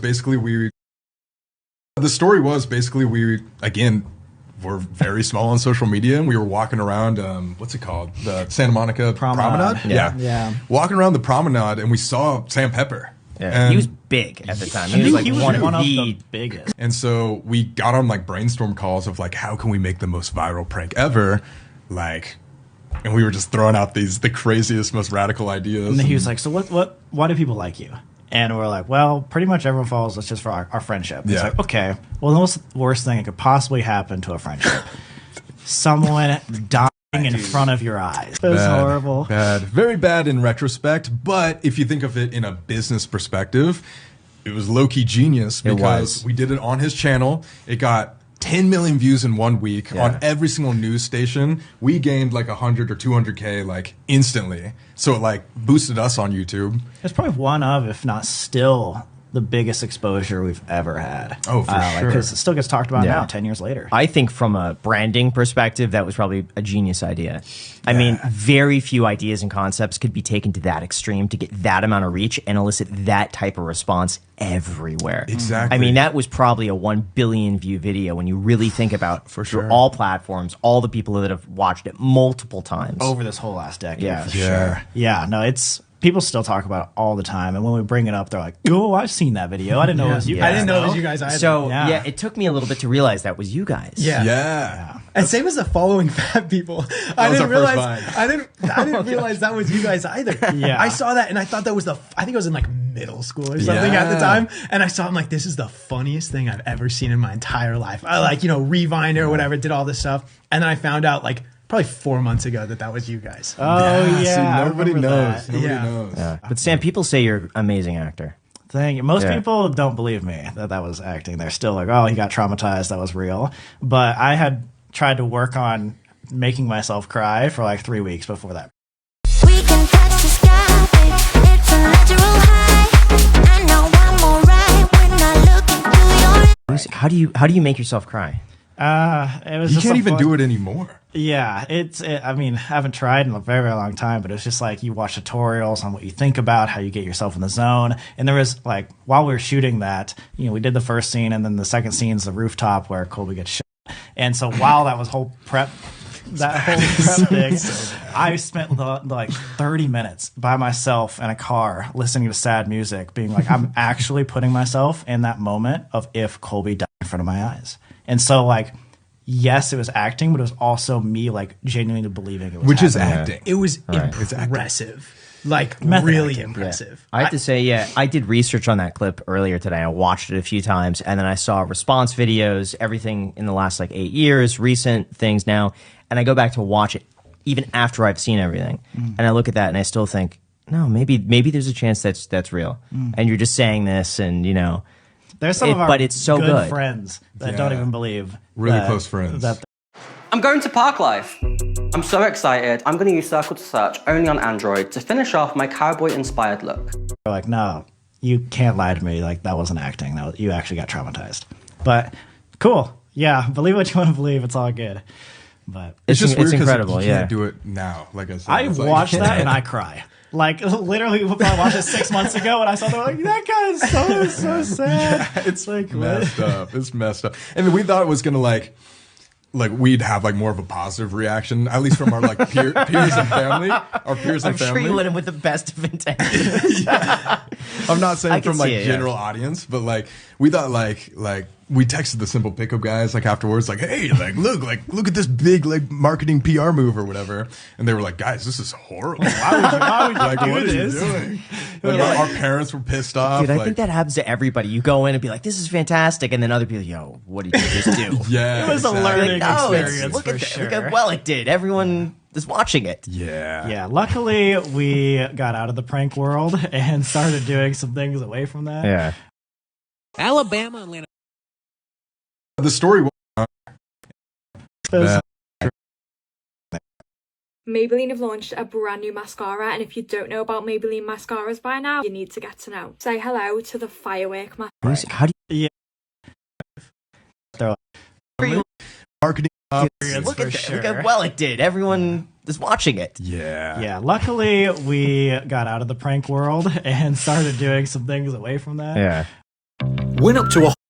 Basically, the story was basically again, we're very small on social media, and we were walking around, what's it called? The Santa Monica Promenade? Yeah. Walking around the promenade, and we saw Sam Pepper. Yeah. He was big at the time. He was like one of the biggest. And so we got on like brainstorm calls of like, how can we make the most viral prank ever? Like, and we were just throwing out the craziest, most radical ideas. And then he was like, so why do people like you? And we're like, well, pretty much everyone follows us just for our friendship. It's like, okay, well, the most worst thing that could possibly happen to a friendship. Someone dying in front of your eyes. That's horrible. Bad. Very bad in retrospect, but if you think of it in a business perspective, it was low-key genius because we did it on his channel. It got 10 million views in 1 week on every single news station. We gained like 100 or 200K like instantly. So it like boosted us on YouTube. It's probably one of, if not still, the biggest exposure we've ever had. Oh, for sure. Because it still gets talked about now, 10 years later. I think from a branding perspective, that was probably a genius idea. I mean, very few ideas and concepts could be taken to that extreme to get that amount of reach and elicit that type of response everywhere. Exactly. I mean, that was probably a 1 billion view video when you really think about through all platforms, all the people that have watched it multiple times. Over this whole last decade. Yeah. For sure. Yeah, no, people still talk about it all the time, and when we bring it up, they're like, "Oh, I've seen that video. I didn't know it was you guys." I didn't know it was you guys either. So it took me a little bit to realize that was you guys. Yeah. And same as the following fat people. I didn't realize that was you guys either. Yeah. I saw that and I thought that was I think it was in like middle school or something at the time. And I saw him like, this is the funniest thing I've ever seen in my entire life. I like, Rewind or whatever, did all this stuff. And then I found out like probably 4 months ago that was you guys. Oh, yeah. See, nobody knows. That. Nobody knows. Yeah. But Sam, people say you're an amazing actor. Thank you. Most people don't believe me that was acting. They're still like, oh, he got traumatized. That was real. But I had tried to work on making myself cry for like 3 weeks before that. We can touch the sky, it's a natural high. I know I'm alright when I look into your eyes. How do you make yourself cry? It was You just can't even do it anymore. Yeah, I mean, I haven't tried in a very, very long time, but it's just like you watch tutorials on what you think about, how you get yourself in the zone. And there was like, while we were shooting that, we did the first scene, and then the second scene's the rooftop where Colby gets shot. And so while that was whole prep thing, I spent like 30 minutes by myself in a car listening to sad music, being like, I'm actually putting myself in that moment of if Colby died in front of my eyes. And so like, yes, it was acting, but it was also me like genuinely believing it was Which is happening. acting. It was impressive. Like really impressive. I have to say, I did research on that clip earlier today. I watched it a few times, and then I saw response videos, everything in the last like 8 years, recent things now, and I go back to watch it even after I've seen everything, and I look at that and I still think, no, maybe there's a chance that's real, and you're just saying this, and there's some of our it's so good friends that don't even believe really close friends. I'm going to Parklife. I'm so excited. I'm going to use Circle to Search only on Android to finish off my cowboy-inspired look. They're like, no, you can't lie to me. Like, that wasn't acting. You actually got traumatized. But cool. Yeah, believe what you want to believe. It's all good. But It's just weird because incredible. you can't do it now. Like I said, I it's like, watched that and I cry. Like, literally, we probably watched it 6 months ago, and I saw them like, that guy is so sad. Yeah, it's like messed up. It's messed up. And we thought it was going to like we'd have like more of a positive reaction, at least from our like peers and family. Our peers and I'm family. sure you went in with the best of intentions. I'm not saying from like it, general audience, but like we thought like we texted the Simple Pickup guys like afterwards, like, hey, like look at this big like marketing PR move or whatever, and they were like, guys, this is horrible. Why would you Like, do what this? are you doing? Like, our parents were pissed off. Dude, I like, think that happens to everybody. You go in and be like, this is fantastic, and then other people, yo, what did you just do? yeah, It was a learning experience look for at sure. Look at well it did. Everyone is watching it. Yeah. Yeah, luckily we got out of the prank world and started doing some things away from that. Yeah. Alabama, Atlanta. The story was Maybelline have launched a brand new mascara, and if you don't know about Maybelline mascaras by now, you need to get to know. Say hello to the Firework mascara. How do Yeah. They're you marketing. look at well it did. Everyone is watching it. Yeah. Yeah, luckily we got out of the prank world and started doing some things away from that. Yeah. win up to